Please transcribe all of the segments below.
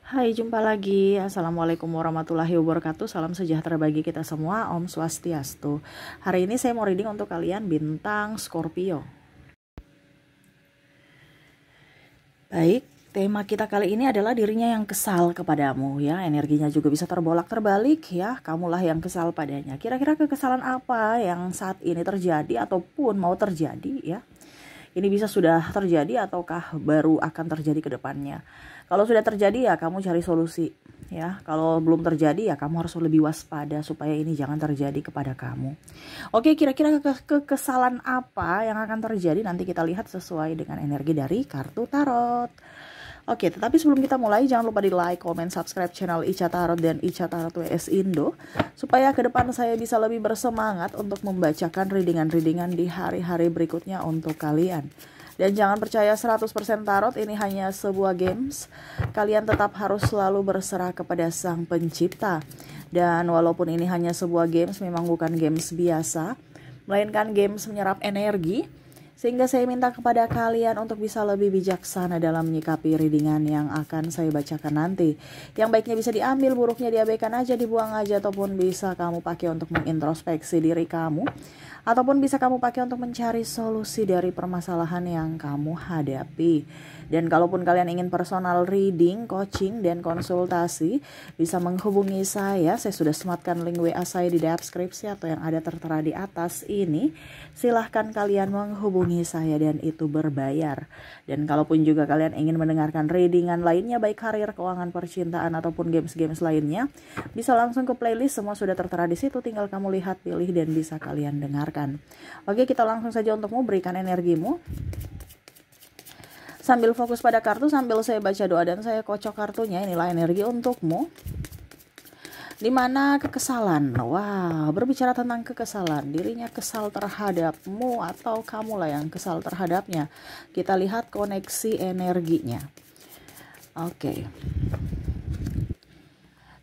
Hai, jumpa lagi. Assalamualaikum warahmatullahi wabarakatuh. Salam sejahtera bagi kita semua. Om Swastiastu. Hari ini saya mau reading untuk kalian bintang Scorpio. Baik, tema kita kali ini adalah dirinya yang kesal kepadamu ya. Energinya juga bisa terbolak-terbalik ya. Kamulah yang kesal padanya. Kira-kira kekesalan apa yang saat ini terjadi ataupun mau terjadi ya? Ini bisa sudah terjadi ataukah baru akan terjadi ke depannya. Kalau sudah terjadi ya kamu cari solusi ya. Kalau belum terjadi ya kamu harus lebih waspada supaya ini jangan terjadi kepada kamu. Oke, kira-kira kekesalan apa yang akan terjadi nanti kita lihat sesuai dengan energi dari kartu tarot. Oke, tetapi sebelum kita mulai jangan lupa di like, comment, subscribe channel Ica Tarot dan Ica Tarot WS Indo supaya ke depan saya bisa lebih bersemangat untuk membacakan readingan-readingan di hari-hari berikutnya untuk kalian. Dan jangan percaya 100% tarot ini hanya sebuah games. Kalian tetap harus selalu berserah kepada Sang Pencipta. Dan walaupun ini hanya sebuah games, memang bukan games biasa, melainkan games menyerap energi. Sehingga saya minta kepada kalian untuk bisa lebih bijaksana dalam menyikapi readingan yang akan saya bacakan nanti. Yang baiknya bisa diambil, buruknya diabaikan aja, dibuang aja, ataupun bisa kamu pakai untuk mengintrospeksi diri kamu. Ataupun bisa kamu pakai untuk mencari solusi dari permasalahan yang kamu hadapi. Dan kalaupun kalian ingin personal reading, coaching, dan konsultasi, bisa menghubungi saya. Saya sudah sematkan link WA saya di deskripsi atau yang ada tertera di atas ini. Silahkan kalian menghubungi saya dan itu berbayar. Dan kalaupun juga kalian ingin mendengarkan readingan lainnya, baik karir, keuangan, percintaan, ataupun games-games lainnya, bisa langsung ke playlist, semua sudah tertera di situ. Tinggal kamu lihat, pilih, dan bisa kalian dengarkan. Oke, kita langsung saja untukmu, berikan energimu. Sambil fokus pada kartu, sambil saya baca doa dan saya kocok kartunya, inilah energi untukmu. Dimana kekesalan, wow, berbicara tentang kekesalan, dirinya kesal terhadapmu atau kamulah yang kesal terhadapnya. Kita lihat koneksi energinya. Oke.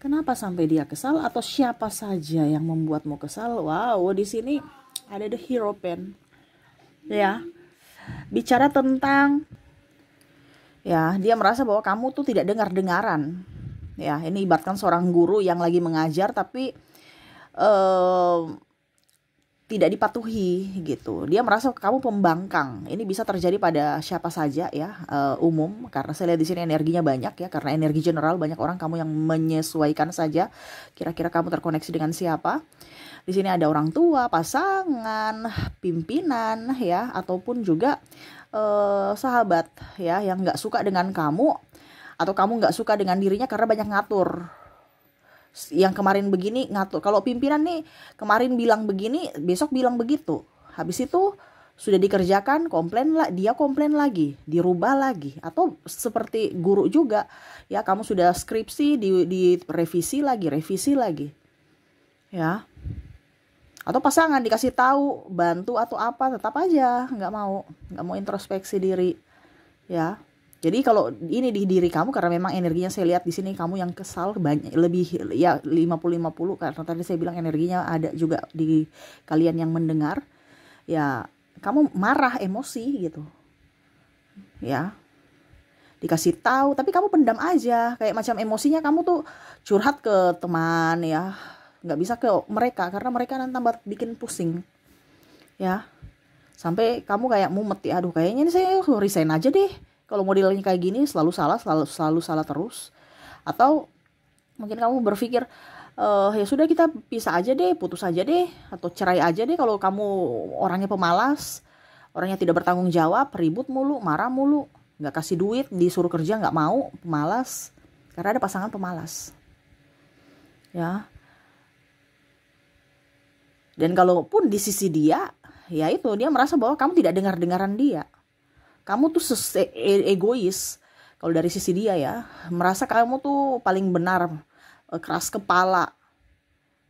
Kenapa sampai dia kesal atau siapa saja yang membuatmu kesal? Wow, di sini ada the hero pen. Ya. Bicara tentang ya, dia merasa bahwa kamu tuh tidak dengar-dengaran. Ya, ini ibaratkan seorang guru yang lagi mengajar tapi tidak dipatuhi gitu. Dia merasa kamu pembangkang. Ini bisa terjadi pada siapa saja ya, umum, karena saya lihat di sini energinya banyak ya, karena energi general banyak orang, kamu yang menyesuaikan saja kira-kira kamu terkoneksi dengan siapa. Di sini ada orang tua, pasangan, pimpinan ya, ataupun juga sahabat ya yang nggak suka dengan kamu atau kamu nggak suka dengan dirinya karena banyak ngatur. Yang kemarin begini ngatur. Kalau pimpinan nih kemarin bilang begini, besok bilang begitu. Habis itu sudah dikerjakan, komplain lah, dia komplain lagi, dirubah lagi. Atau seperti guru juga ya, kamu sudah skripsi di revisi lagi ya. Atau pasangan dikasih tahu, bantu atau apa, tetap aja nggak mau introspeksi diri ya. Jadi kalau ini di diri kamu, karena memang energinya saya lihat di sini kamu yang kesal banyak, lebih ya 50-50, karena tadi saya bilang energinya ada juga di kalian yang mendengar ya. Kamu marah, emosi gitu ya, dikasih tahu tapi kamu pendam aja, kayak macam emosinya kamu tuh curhat ke teman ya, nggak bisa ke mereka karena mereka nanti tambah bikin pusing ya, sampai kamu kayak mumet ya, aduh kayaknya ini saya resign aja deh kalau modelnya kayak gini, selalu salah terus. Atau mungkin kamu berpikir ya sudah kita pisah aja deh, putus aja deh, atau cerai aja deh kalau kamu orangnya pemalas, orangnya tidak bertanggung jawab, ribut mulu, marah mulu, nggak kasih duit, disuruh kerja nggak mau, pemalas. Karena ada pasangan pemalas ya. Dan kalaupun di sisi dia, ya itu dia merasa bahwa kamu tidak dengar-dengaran dia. Kamu tuh egois. Kalau dari sisi dia ya, merasa kamu tuh paling benar, keras kepala.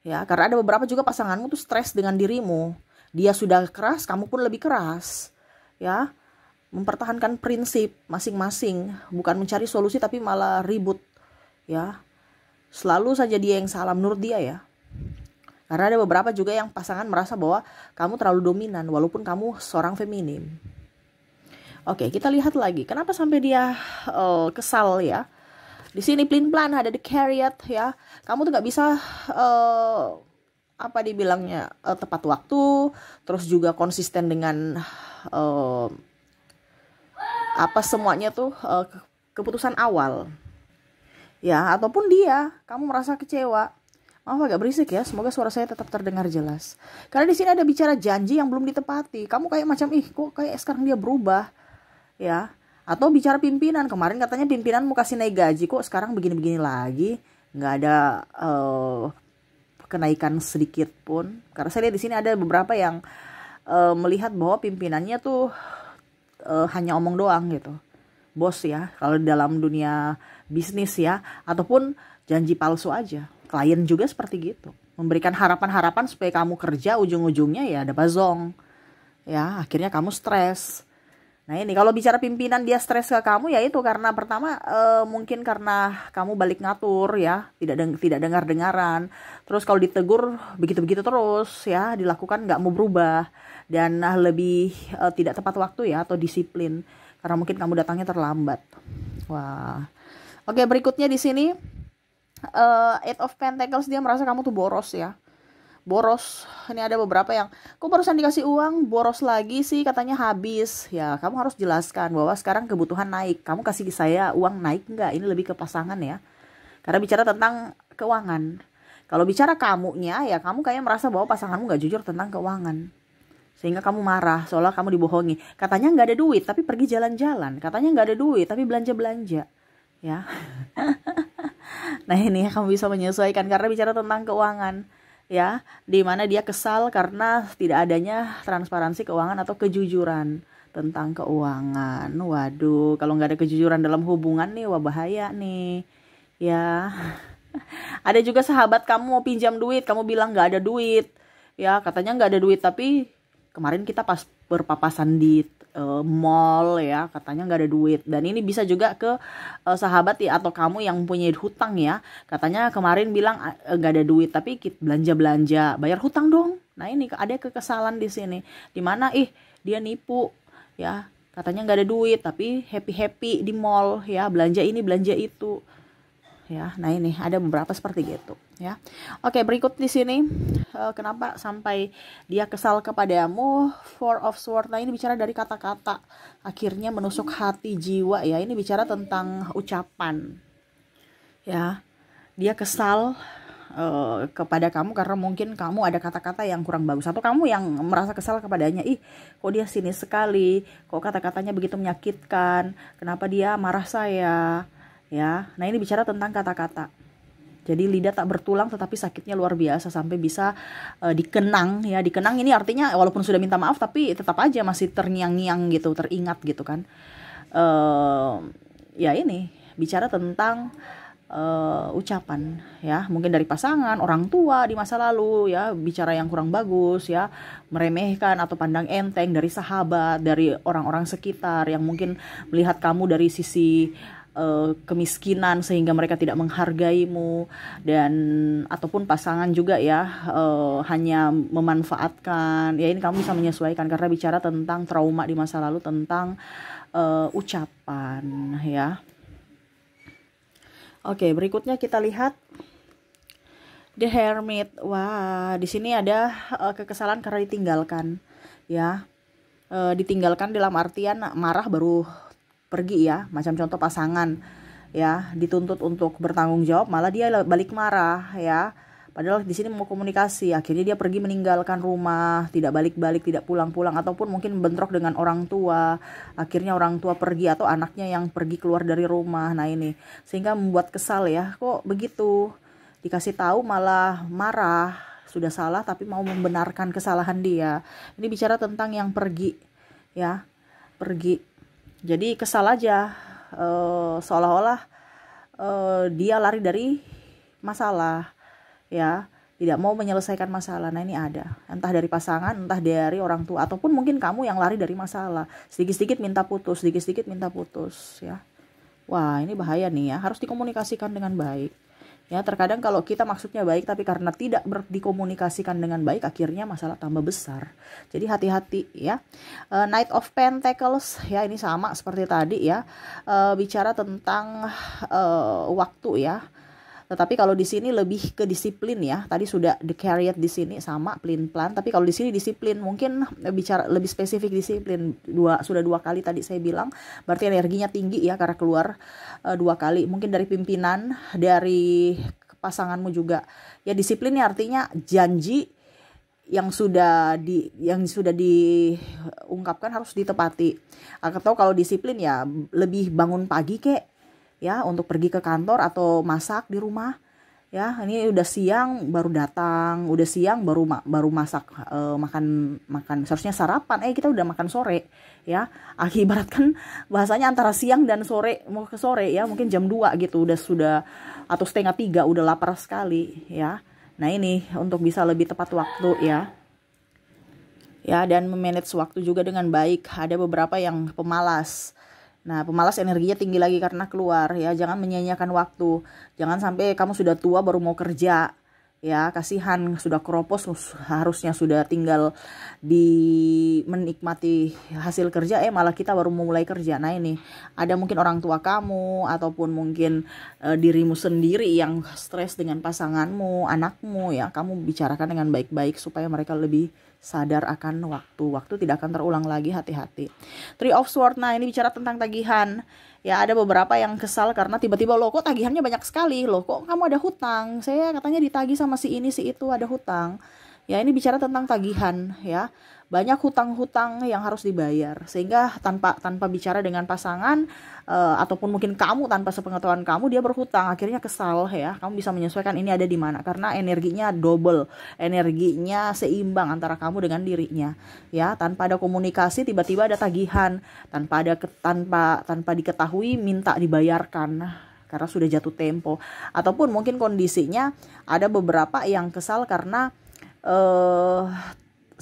Ya, karena ada beberapa juga pasanganmu tuh stres dengan dirimu. Dia sudah keras, kamu pun lebih keras. Ya, mempertahankan prinsip masing-masing, bukan mencari solusi tapi malah ribut. Ya, selalu saja dia yang salah menurut dia ya. Karena ada beberapa juga yang pasangan merasa bahwa kamu terlalu dominan walaupun kamu seorang feminim. Oke, kita lihat lagi. Kenapa sampai dia kesal ya? Di sini plan ada the Chariot ya. Kamu tuh nggak bisa apa dibilangnya tepat waktu, terus juga konsisten dengan apa semuanya tuh keputusan awal. Ya, ataupun kamu merasa kecewa. Maaf agak berisik ya, semoga suara saya tetap terdengar jelas. Karena di sini ada bicara janji yang belum ditepati. Kamu kayak macam kok kayak sekarang dia berubah, ya. Atau bicara pimpinan, kemarin katanya pimpinan mau kasih naik gaji, kok sekarang begini-begini lagi, nggak ada kenaikan sedikit pun. Karena saya lihat di sini ada beberapa yang melihat bahwa pimpinannya tuh hanya omong doang gitu, bos ya, kalau dalam dunia bisnis ya, ataupun janji palsu aja. Klien juga seperti gitu, memberikan harapan-harapan supaya kamu kerja, ujung-ujungnya ya ada bazong ya, akhirnya kamu stres. Nah ini kalau bicara pimpinan dia stres ke kamu, ya itu karena pertama mungkin karena kamu balik ngatur ya, tidak dengar-dengaran. Terus kalau ditegur begitu-begitu terus ya, dilakukan nggak mau berubah, dan lebih tidak tepat waktu ya, atau disiplin karena mungkin kamu datangnya terlambat. Wah, oke, berikutnya di sini Eight of Pentacles, dia merasa kamu tuh boros ya. Boros, ini ada beberapa yang kok barusan dikasih uang boros lagi sih, katanya habis ya. Kamu harus jelaskan bahwa sekarang kebutuhan naik, kamu kasih saya uang naik nggak. Ini lebih ke pasangan ya, karena bicara tentang keuangan. Kalau bicara kamunya ya, kamu kayak merasa bahwa pasanganmu nggak jujur tentang keuangan, sehingga kamu marah seolah kamu dibohongi. Katanya nggak ada duit tapi pergi jalan-jalan, katanya nggak ada duit tapi belanja-belanja ya. Nah ini kamu bisa menyesuaikan karena bicara tentang keuangan ya, dimana dia kesal karena tidak adanya transparansi keuangan atau kejujuran tentang keuangan. Waduh, kalau nggak ada kejujuran dalam hubungan nih, wah bahaya nih ya. Ada juga sahabat kamu mau pinjam duit, kamu bilang nggak ada duit ya, katanya nggak ada duit, tapi kemarin kita pas berpapasan di mall ya, katanya nggak ada duit. Dan ini bisa juga ke sahabat ya, atau kamu yang punya hutang ya, katanya kemarin bilang nggak ada duit tapi belanja bayar hutang dong. Nah ini ada kekesalan di sini, dimana dia nipu ya, katanya nggak ada duit tapi happy di mall ya, belanja ini belanja itu ya. Nah ini ada beberapa seperti gitu ya. Oke, berikut di sini kenapa sampai dia kesal kepadamu. Four of Swords. Nah ini bicara dari kata-kata, akhirnya menusuk hati jiwa ya. Ini bicara tentang ucapan ya. Dia kesal kepada kamu karena mungkin kamu ada kata-kata yang kurang bagus, atau kamu yang merasa kesal kepadanya. Kok dia sinis sekali, kok kata-katanya begitu menyakitkan, kenapa dia marah saya ya. Nah ini bicara tentang kata-kata. Jadi lidah tak bertulang tetapi sakitnya luar biasa, sampai bisa dikenang ya. Dikenang ini artinya walaupun sudah minta maaf tapi tetap aja masih terngiang-ngiang gitu, teringat gitu kan. Ya ini bicara tentang ucapan ya, mungkin dari pasangan, orang tua di masa lalu ya, bicara yang kurang bagus ya, meremehkan atau pandang enteng dari sahabat, dari orang-orang sekitar yang mungkin melihat kamu dari sisi kemiskinan sehingga mereka tidak menghargaimu, dan ataupun pasangan juga ya, hanya memanfaatkan ya. Ini kamu bisa menyesuaikan karena bicara tentang trauma di masa lalu tentang ucapan ya. Oke, berikutnya kita lihat The Hermit. Wah, di sini ada kekesalan karena ditinggalkan ya. Ditinggalkan dalam artian marah baru pergi ya, macam contoh pasangan ya, dituntut untuk bertanggung jawab malah dia balik marah ya, padahal di sini mau komunikasi, akhirnya dia pergi meninggalkan rumah, tidak balik-balik, tidak pulang-pulang, ataupun mungkin bentrok dengan orang tua, akhirnya orang tua pergi atau anaknya yang pergi keluar dari rumah. Nah ini sehingga membuat kesal ya, kok begitu, dikasih tahu malah marah, sudah salah tapi mau membenarkan kesalahan dia. Ini bicara tentang yang pergi ya, pergi. Jadi kesal aja, seolah-olah dia lari dari masalah ya, tidak mau menyelesaikan masalah. Nah ini ada, entah dari pasangan, entah dari orang tua, ataupun mungkin kamu yang lari dari masalah, sedikit-sedikit minta putus, sedikit-sedikit minta putus ya. Wah ini bahaya nih ya, harus dikomunikasikan dengan baik Ya, terkadang kalau kita maksudnya baik tapi karena tidak dikomunikasikan dengan baik, akhirnya masalah tambah besar. Jadi hati-hati ya. Knight of Pentacles ya, ini sama seperti tadi ya. Bicara tentang waktu ya. Tetapi kalau di sini lebih ke disiplin ya. Tadi sudah the Chariot di sini sama pelin-pelan, tapi kalau di sini disiplin, mungkin bicara lebih spesifik disiplin. Sudah 2 kali tadi saya bilang, berarti energinya tinggi ya karena keluar 2 kali. Mungkin dari pimpinan, dari pasanganmu juga. Ya, disiplin ya artinya janji yang sudah diungkapkan harus ditepati. Atau kalau disiplin ya lebih bangun pagi kek ya untuk pergi ke kantor atau masak di rumah ya. Ini udah siang baru datang, udah siang baru masak, makan seharusnya sarapan, kita udah makan sore ya. Ibaratkan bahasanya antara siang dan sore, mau ke sore ya, mungkin jam 2 gitu sudah atau setengah 3 udah lapar sekali ya. Nah, ini untuk bisa lebih tepat waktu ya. Ya, dan memanage waktu juga dengan baik. Ada beberapa yang pemalas. Nah, pemalas energinya tinggi lagi karena keluar ya. Jangan menyia-nyiakan waktu. Jangan sampai kamu sudah tua baru mau kerja. Ya, kasihan sudah keropos, harusnya sudah tinggal menikmati hasil kerja, malah kita baru mulai kerja. Nah, ini ada mungkin orang tua kamu ataupun mungkin dirimu sendiri yang stres dengan pasanganmu, anakmu ya. Kamu bicarakan dengan baik-baik supaya mereka lebih sadar akan waktu tidak akan terulang lagi. Hati-hati. Three of Swords, nah ini bicara tentang tagihan ya. Ada beberapa yang kesal karena tiba-tiba loh kok tagihannya banyak sekali, loh kok kamu ada hutang, saya katanya ditagih sama si ini si itu, ada hutang ya. Ini bicara tentang tagihan ya, banyak hutang-hutang yang harus dibayar, sehingga tanpa bicara dengan pasangan ataupun mungkin kamu tanpa sepengetahuan kamu dia berhutang, akhirnya kesal ya. Kamu bisa menyesuaikan ini ada di mana, karena energinya double, energinya seimbang antara kamu dengan dirinya ya. Tanpa ada komunikasi tiba-tiba ada tagihan, tanpa diketahui minta dibayarkan karena sudah jatuh tempo, ataupun mungkin kondisinya ada beberapa yang kesal karena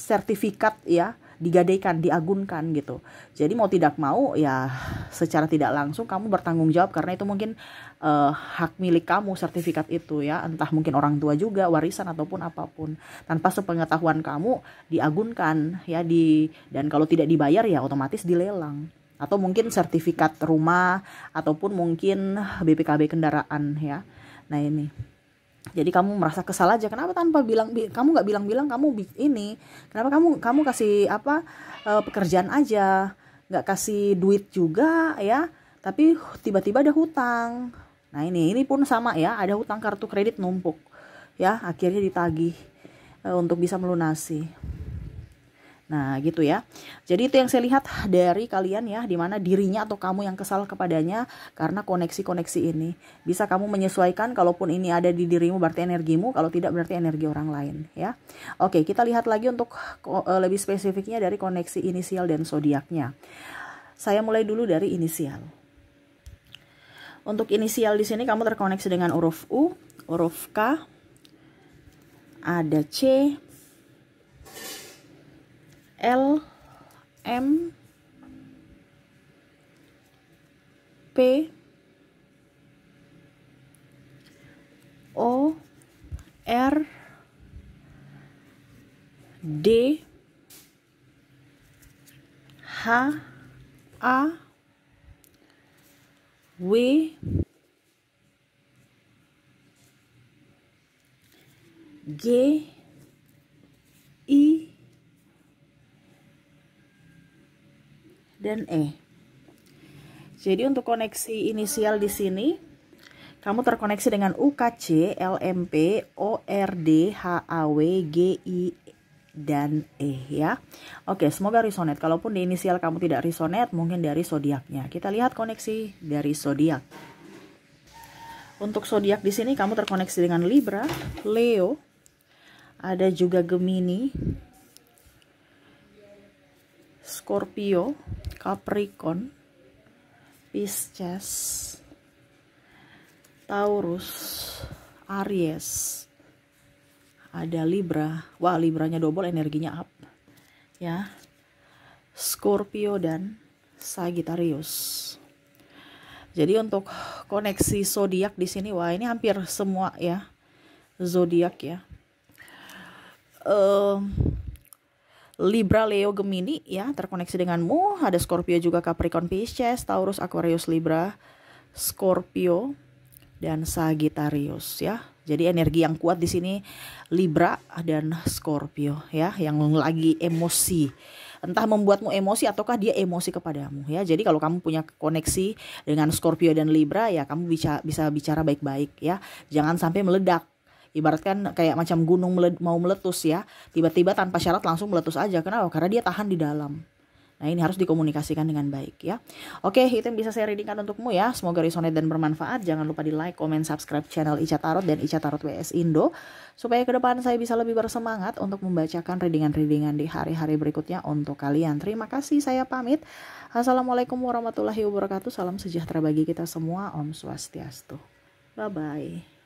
sertifikat ya digadaikan, diagunkan gitu. Jadi mau tidak mau ya secara tidak langsung kamu bertanggung jawab, karena itu mungkin hak milik kamu sertifikat itu ya. Entah mungkin orang tua juga, warisan ataupun apapun. Tanpa sepengetahuan kamu diagunkan ya, dan kalau tidak dibayar ya otomatis dilelang. Atau mungkin sertifikat rumah ataupun mungkin BPKB kendaraan ya. Nah, ini. Jadi kamu merasa kesal aja, kenapa tanpa kamu nggak bilang kamu ini, kenapa kamu kasih pekerjaan aja, nggak kasih duit juga ya, tapi tiba-tiba ada hutang. Nah, ini pun sama ya, ada hutang kartu kredit numpuk ya, akhirnya ditagih untuk bisa melunasi. Nah, gitu ya. Jadi itu yang saya lihat dari kalian ya, dimana dirinya atau kamu yang kesal kepadanya karena koneksi-koneksi ini. Bisa kamu menyesuaikan, kalaupun ini ada di dirimu berarti energimu, kalau tidak berarti energi orang lain ya. Oke, kita lihat lagi untuk lebih spesifiknya dari koneksi inisial dan zodiaknya. Saya mulai dulu dari inisial. Untuk inisial di sini kamu terkoneksi dengan huruf U, huruf K, ada C, L, M, P, O, R, D, H, A, W, G, I, dan E. Jadi untuk koneksi inisial di sini kamu terkoneksi dengan UKC, LMP, ORD, HAW, GI, dan E ya. Oke, semoga resonate. Kalaupun di inisial kamu tidak resonate, mungkin dari zodiaknya. Kita lihat koneksi dari zodiak. Untuk zodiak di sini kamu terkoneksi dengan Libra, Leo, ada juga Gemini, Scorpio, Capricorn, Pisces, Taurus, Aries, ada Libra. Wah, Libranya double, energinya up ya. Scorpio dan Sagittarius. Jadi untuk koneksi zodiak di sini, wah ini hampir semua ya zodiak ya. Libra, Leo, Gemini ya terkoneksi denganmu. Ada Scorpio juga, Capricorn, Pisces, Taurus, Aquarius, Libra, Scorpio, dan Sagittarius ya. Jadi energi yang kuat di sini Libra dan Scorpio ya, yang lagi emosi. Entah membuatmu emosi ataukah dia emosi kepadamu ya. Jadi kalau kamu punya koneksi dengan Scorpio dan Libra ya, kamu bisa bicara baik-baik ya. Jangan sampai meledak. Ibaratkan kayak macam gunung mau meletus ya. Tiba-tiba tanpa syarat langsung meletus aja. Kenapa? Karena dia tahan di dalam. Nah ini harus dikomunikasikan dengan baik ya. Oke, itu yang bisa saya readingkan untukmu ya. Semoga resonate dan bermanfaat. Jangan lupa di like, comment, subscribe channel Ica Tarot dan Ica Tarot WS Indo. Supaya ke depan saya bisa lebih bersemangat untuk membacakan readingan-readingan di hari-hari berikutnya untuk kalian. Terima kasih, saya pamit. Assalamualaikum warahmatullahi wabarakatuh. Salam sejahtera bagi kita semua. Om Swastiastu. Bye-bye.